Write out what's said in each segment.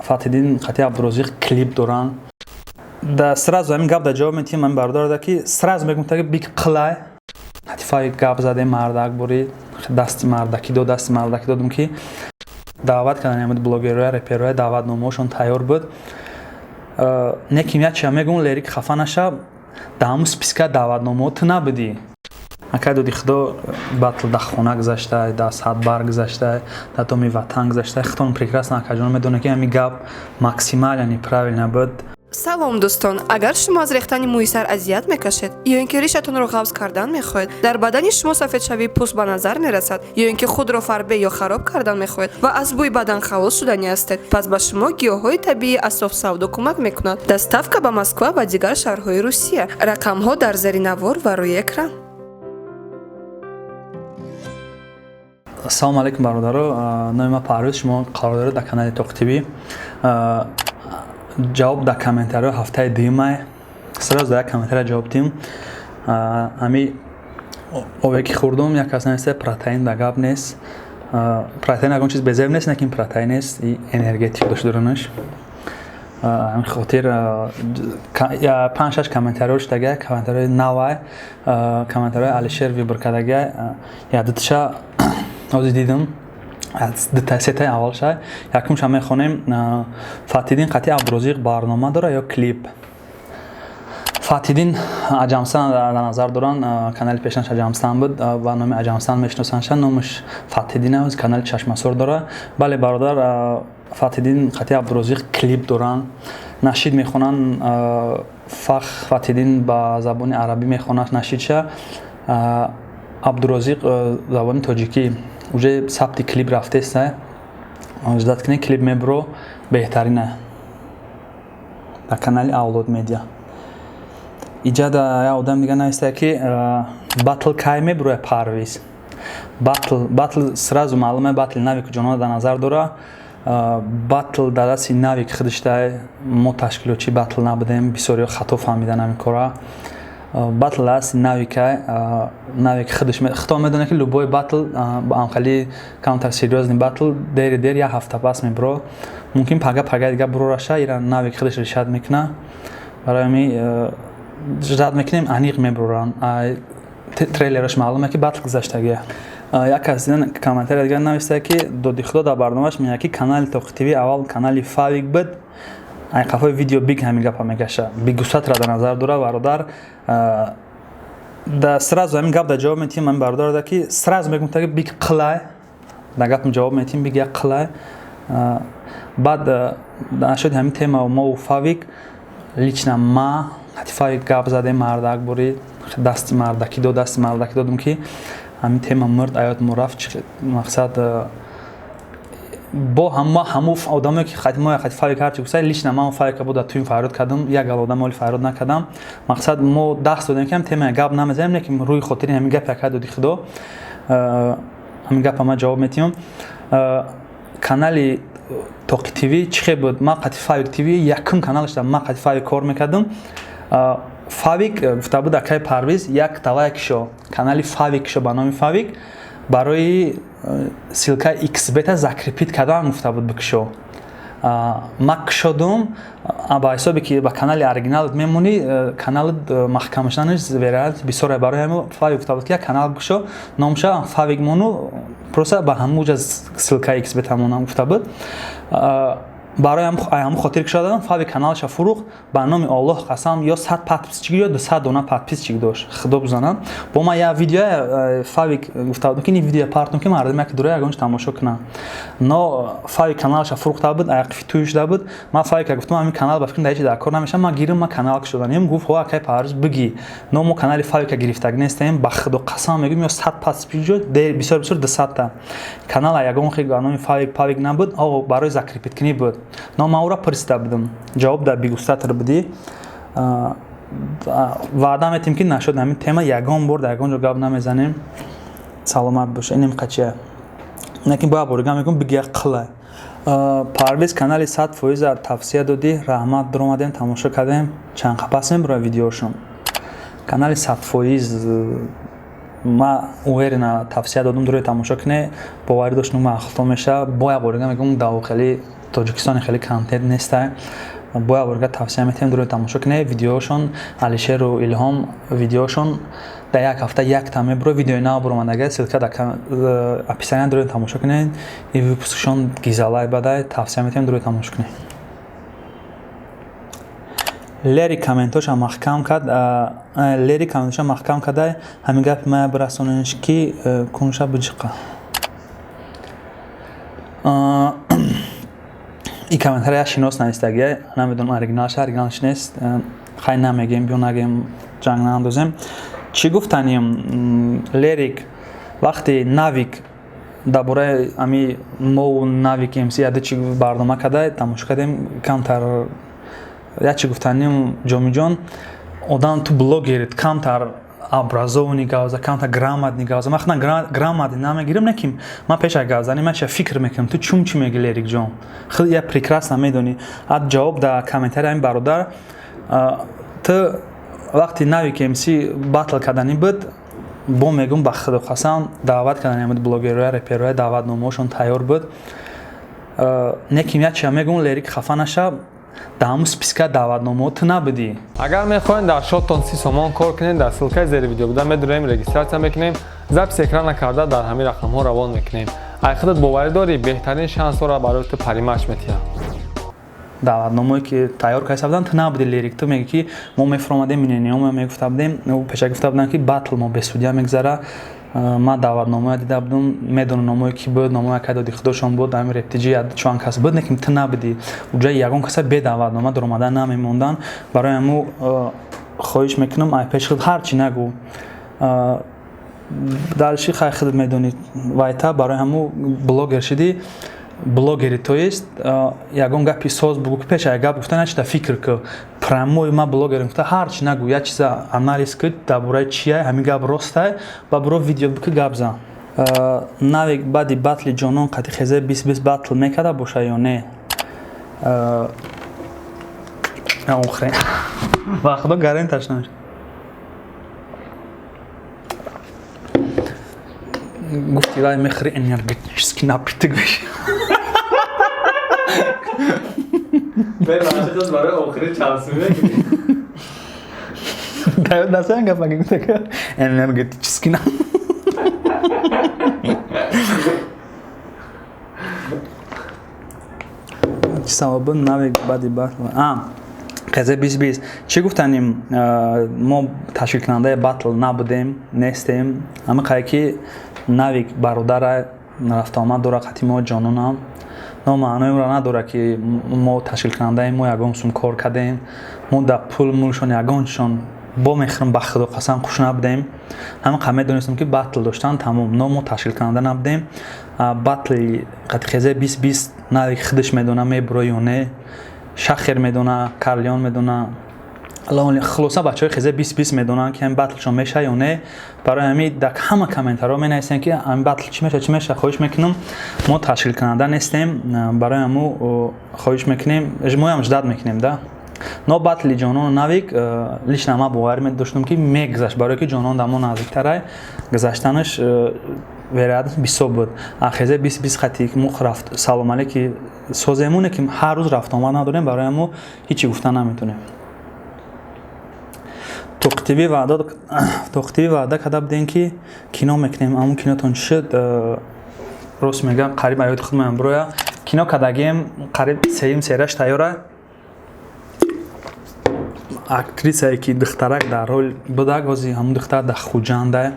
фатидин Қати Абдурозиқ клип доран. Да сразу ҳамин гап да ҷавоб метиҳем ҳамин бардор да ки сразу мегӯм таки бик қилай. Ҳатифаи гап заде мардак бори дасти мардаки додум ки даъват кардан ҳамин блогерҳои реперҳои даъватномаҳошон тайёр буд. Не ки яча мегӯм лерик хафа наша да ҳамун списка даъватномаҳо ту набудӣ. Акаи Додихудо батл да хона гузаштай, да садбар гузаштай, да доми ватан гузаштай. Хитон прекрасно акаҷон медонад ки ҳамин гап максимал яъни правилно буд. салом дӯстон, агар шумо аз рехтани мӯи сар азият мекашед ё ин ки ришатонро ғафз кардан мехоҳед, дар бадани шумо сафедшавии пӯст ба назар мерасад ё ин ки худро фарбе ё хароб кардан мехоҳед ва аз бӯи бадан халос шудани ҳастед, пас ба шумо гиёҳҳои табиӣ аз софсавдо кӯмак мекунад. Доставка ба Москва ва дигар шаҳрҳои Русия. Рақамҳо дар зери навор ва рӯи экран. Ассалому алайкум бародаро, номи ман Парвиз, шумо қарор доред дар канали TOQI TV. ҷавоб дар комментариҳо ҳафтаи дуюмай. Сразу дар як комментария ҷавоб дидим. Ҳами ове ки хӯрдум як кас нест, протеин дар гап нест. Протеин ягон чиз безеб нест, лекин протеин нест, энергетик дошт. ҳамин хотир 5-6 комментариҳо шудага, комментариҳои навай, комментариҳои Алишер вибр кардага, ядутша ҳозир дидим. از دتاسیتای اول شای یکم شما میخونیم فاتیدین قطعی ابروزیق برنامه داره یا کلیپ. فاتیدین اجامستان در نظر دارن، کانال پیشنش اجامستان بود، برنامه اجامستان میشناسنشان، نامش فاتیدین است، کانال چشمسور داره. بله برادر، فاتیدین قطعی ابروزیق کلیپ دارن، نشید میخونن، فاتیدین با زبان عربی میخونن نشیدشه، عبدالرزاق زبان تاجیکی уже сабти клип рафтест, ҷдат кунед клип мебро беҳтарина дар канали Авлод медиа. Иҷада як одам дига нависта ки батл кай мебро Парвиз. Батл сразу маълуме батл нави куҷона дар назар дора. Батл дар дасти нави ки худиштай мо ташкилотчи батл набудем, бисёриҳо хато фаҳмидан ҳамин кора. батл аст нави ки худш хто медоне ки любой батл ба амхали камтар серьёзный батл дер як ҳафта пас мебро мумкин пага дига брораша ира нави ки худш ришад мекуна барои ми жад мекунем аниқ меброран трейлераш маълуме ки батл гузаштаги. як кас диден комментария дига нависта ки Додихудо дар барномааш мегӯяд ки канали TOQI TV аввал канали фавик буд. ай қафои видео биг ҳамин гапа мегаша. Бигусатра дар назар дора бародар. Да сразу ҳамин гап да ҷавоб метиҳем ҳамин бародар да ки сразу мегӯм таки биг қилай. Да гапм ҷавоб метиҳем биг як қилай. Баъд нашуд ҳамин тема мо фавик лично ма ҳатифаи гап заде мардак бори дасти мардаки додум ки ҳамин тема мурд аёт мо рафт мақсад бо ҳаму одаме ки мо фавик ҳарчи гуфта лично ман фавика буда туин фарёд кардам, як алодам оли фарёд накардам. Мақсад мо даст додем ки ҳам тема гап намезанем, лекин рӯи хотири ҳамин гапи Акаи Додихудо ҳамин гапа ман ҷавоб метиҳам. Канали TOQI TV чихе буд? Ман Қати Фавик TV якум каналашда ман Қати Фавик кор мекардам. Фавик гуфта буд Акаи Парвиз як талая кишо, канали Фавик кишо ба номи Фавик барои силкаи XBeta закрепит кардан гуфта буд бикишо. Ма кишодум ба ҳисобе ки ба канали оригиналат мемонӣ, каналат маҳкамашданаш вероятно бисёре барои ҳамин Фавик гуфта буд ки як канал кишо, номша Фавик мону просто ба ҳамуҷа силкаи XBeta монам гуфта буд. барои ҳамун хотир кишо дадам фавик каналаша фурӯхт ба номи Аллоҳ қасам ё 100 подписчик ё 200 дона подписчик дошт. Худо бизанад бо ман як видео фавик гуфта буд ки ин видео партум ки мардум як дура ягонаш тамошо кунам. Но фавик каналаша фурӯхта буд, аяқфи туй шуда буд. Ман фавика гуфтам ҳамин канал ба фикр даичи дар кор намешам, ман гирим ман канал кишодам. Ем гуфт ҳо Акаи Парвиз бигӣ. Но мо канали фавика гирифтаг нестем, ба худо қасам мегӯям ё 100 подписчик ё бисёр 200 та. Канала ягон хел ба номи фавик набуд, ҳо барои закрепит кунӣ буд. Но ман ӯро пурсида будам. Ҷавоб дар бигустатр будӣ. ваъда метем ки нашуд ҳамин тема ягон бор дар ягон ҷо гап намезанем. Саломат бош. Инем қачия. Лекин бояд боригам мегӯям бигия қилай. Парвиз канали 100% тавсия додӣ, раҳмат биромадем, тамошо кардем. Чанд қапас мебура видеошум. Канали 100% ма уверена тавсия додум дурои тамошо кунед. Боварӣ дошт нума ахто меша. Бояд боригам мегӯям давохали тоҷикистони хеле контент неста бояд бурга тавсия метем дуро тамошо кунед видеошон алишеру илҳом видеошон дар як ҳафта якта мебуро видеои нав буромадага силка дар описания дуро тамошо кунед и выпускшон гизалай бадай тавсия метем дуро тамошо кунед лери комментоша маҳкам кадай ҳамин гапи мая бирасониш ки кунша биҷиқа این کامنتر یا شناس نیستگی نمیدونم оригиналش نیست خیلی نمیگیم بیو نگیم جنگ ناندازیم چی گفتنیم لیریک وقتی ناویک درباره امی مو ناویک ام سی چی برنامه کرده تماشا کردیم کمتر یا چی گفتنیم جامی جان آدم تو بلاگرید کمتر образований гавза камта грамотный гавза махна грамотный намегирем неким ма пеша гавзани ма фикр мекунам ту чум чи меги лерик ҷон хеле я прекрасно медони ад ҷавоб да комментарий ами бародар ту вақти нави кемси батл кардани буд бо мегум ба худо қасам даъват кардани амид блогерҳои реперҳои даъватномаҳошон тайёр буд неким я чия мегум лерик хафа наша در همون سپیسکا دعوتنامه تو نبودی. اگر میخواین در شاتون 30 تومان کار کنین در سلکه زیر ویدیو بودن میدونیم رجیستراسیون میکنیم ضبط اکران نکرده در همین رقم ها روان میکنیم اگه خودت باور داری بهترین شانس را برای تو پریمش میتیم دعوتنامه‌ای که تیار کردن بودن تو نبودی لیریک تو میگی که ما میفرمادیم مینیوم میگفته بودیم او پیش گفته بودن که باتل ما به استودیو میگذره ما دعوتنامه دیده بودم میدونم نامه کی بود نامه اکای دودیخودوشون بود همین رپتیجی چون کس بود نکیم تو نبودی اونجا یگان کس به دعوتنامه در اومدن نمیموندن برای همو خواهش میکنم ای پیش خود هر چی نگو دالشی خیلی خود میدونید وایتا برای همو بلاگر شدی блогери то есть ягон гапи соз бугу ки пеша гап гуфта начида фикр ки прямой ма блогерим гуфта ҳарчи нагу як чиза анализ кид дар бораи чия ҳамин гап ростай ба биро видео бики гап зан навик баъди батли ҷонон қати хезе 20 батл мекарда боша ё не охирин ва худо гарем ташна гуфти вай мехри энергетический напиток ببخشید برای آخری چانسی میگی دایو دستن گفت مگه گفته که انرژتیکی نه چی سبب نوی بعدی بعد قضیه 2020 چی گفتنیم ما تشکیل کننده باتل نبودیم نیستیم اما خیلی که نوی برادر رفت آمد داره قطعی ما جانونم نه معنی اون را نداره که ما تشکیل کننده ما یگانشون کار کردیم ما در پول مولشون یگانشون با میخرم به خدا قسم خوش نبودیم همه قمه دونستم که باتل داشتن تمام نه ما تشکیل کننده نبودیم باتل قد خیزه 2020 نه خودش میدونه میبرویونه شخیر میدونه کارلیان میدونه الان خلاصه بچه‌های خیزه 20 میدونن که این باتلشون میشه یا نه برای همین در همه کامنت‌ها می نویسن که این باتل چی میشه خواهش میکنم ما تشکیل کننده نیستیم برای همو خواهش میکنیم اجماعی هم جداد میکنیم ده نو باتل جانان نویک لیش نما باور می داشتم که میگذشت برای که جانان دمو نزدیک‌تره گذشتنش ورادت 20 بود اخیزه 20 خطی که مخ رفت سلام علیکی سازمونه که هر روز رفت آمد نداریم برای همو هیچی گفتن نمیتونیم TOQI TV وعده کرده بودین که کینو میکنیم اما کینوتون شد راست میگم قریب ایات خود من برویا کینو کدگیم قریب سیم سیرش تیاره اکتریسایی که دخترک در رول بوده گازی همون دختر در خوجانده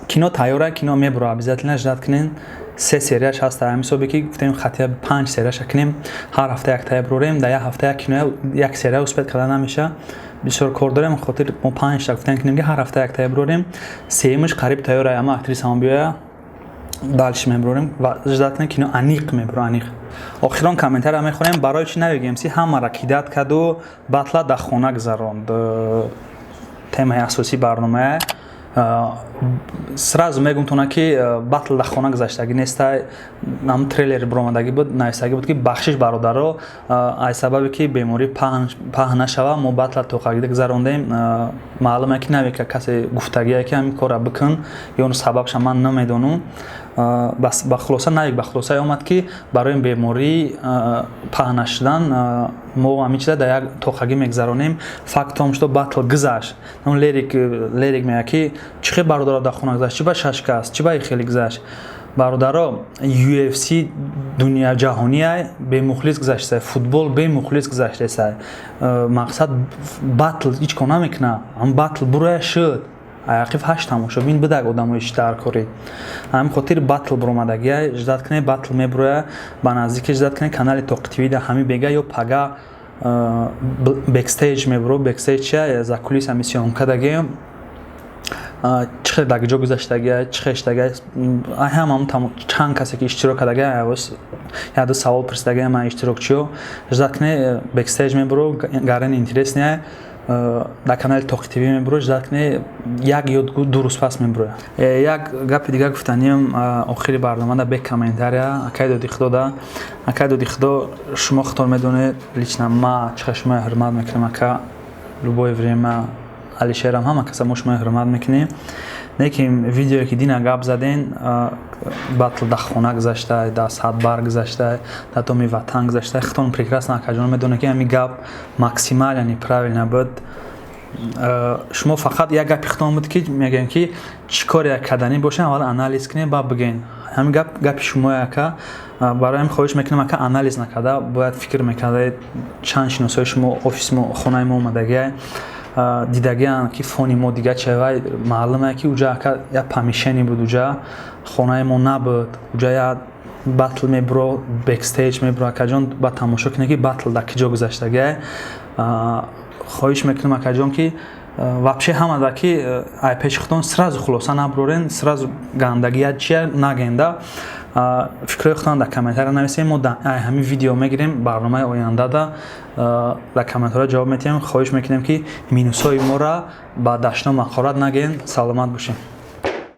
کینو تیاره کینو میبرو عبیزت نجدد کنین 3 سریش هست در حسابی که گفتیم خطی 5 سریش کنیم هر هفته یک تایب بروریم در یک هفته یک سری اسپت کردن نمیشه بسیار کار داریم خاطر ما 5 تا گفتیم کنیم که هر هفته یک تایب بروریم سیمش قریب تیاره اما اکتریس هم بیاید دالش میبروریم و جدات کنیم که انیق میبرو انیق آخران کامنتر هم میخونیم برای چی نویگیم سی همه را کیدات کرد و بطلا در خونه گذراند تمای اساسی برنامه сразу мегум тона ки батл дар хона гузаштагӣ неста ҳам трейлери биромадагӣ буд нависагӣ буд ки бахшиш бародаро аз сабабе ки беморӣ паҳн нашава мо батла тоқагида гузарондем маълуме ки наве ка касе гуфтагие ки ҳамин кора бикун ё сабабша ман намедонам бас ба хулоса на як ба хулоса омад ки барои беморӣ паҳна шудан мо ҳамин чиза дар як тоқагӣ мегзаронем. фактом што батл гузашт. Он лерик мега ки чӣ хел бародаро дар хона гузашт, чӣ ба шашкаст, чӣ ба хеле гузашт. бародаро UFC дунё ҷаҳоние бемухлис гузаштаи, футбол бемухлис гузаштаи. мақсад батл ҳеҷ кор намекуна. ам батл буроя шуд. Аяқиф ҳашт тамошо бин бидаг одамои иштар кори. ҳамин хотир батл буромадагия ждат кунед батл мебуроя ба наздики ждат кунед канали TOQI TV да ҳами бега ё пага бекстейҷ мебуро. бекстейҷ чия за кулиса мисиён кадаги чӣ хел дар ҷо гузаштагия чӣ хел штагия ҳамам чанд касе ки иштирок кардагия яду савол пурсидагия ман иштирокчиё ждат кунед бекстейҷ мебуро гарен интересния дар канали TOQI TV мебуро ждат кунед як ё ду рӯз пас мебуро. як гапи дигар гуфтанем охири барнома да бе комментария Акаи Додихудо. Акаи Додихудо шумо худтон медонед лично ма чиқар шумо ҳурмат мекунем ака любое время алишерам ҳама каса мо шумо ҳурмат мекунем. Лекин видеое ки дина гап заден батл да хона гузашта да садбар гузашта да доми ватан гузашта хитон прекрасно акаҷон медонад ки ҳамин гап максимал яъни правильно буд. шумо фақат як гапи хитон буд ки мегӯем ки чӣ коре кадани боша аввал анализ кунед ба бигӯен. ҳамин гапи шумо ака барои ҳам хоҳиш мекунам ака анализ накарда бояд фикр мекардед чанд шиносои шумо офиси мо хонаи мо омадагия дидагиан ки фони мо дига чевай маълуме ки уҷа ака як помешени буд уҷа хонаи мо набуд уҷа як батл мебуро бекстейҷ мебуро акаҷон ба тамошо кунед ки батл дар ки ҷо гузаштагия. хоҳиш мекунам акаҷон ки вообще ҳамада ки ай пеши худтон сразу хулоса набурорен сразу гандагия чия нагенда фикрои худтон дар комментария нависем. мо дар ҳамин видео мегирем барномаи оянда да дар комментария ҷавоб метиҳем. хоҳиш мекунем ки минусҳои моро ба даштно махорат нагӯен. саломат бошем.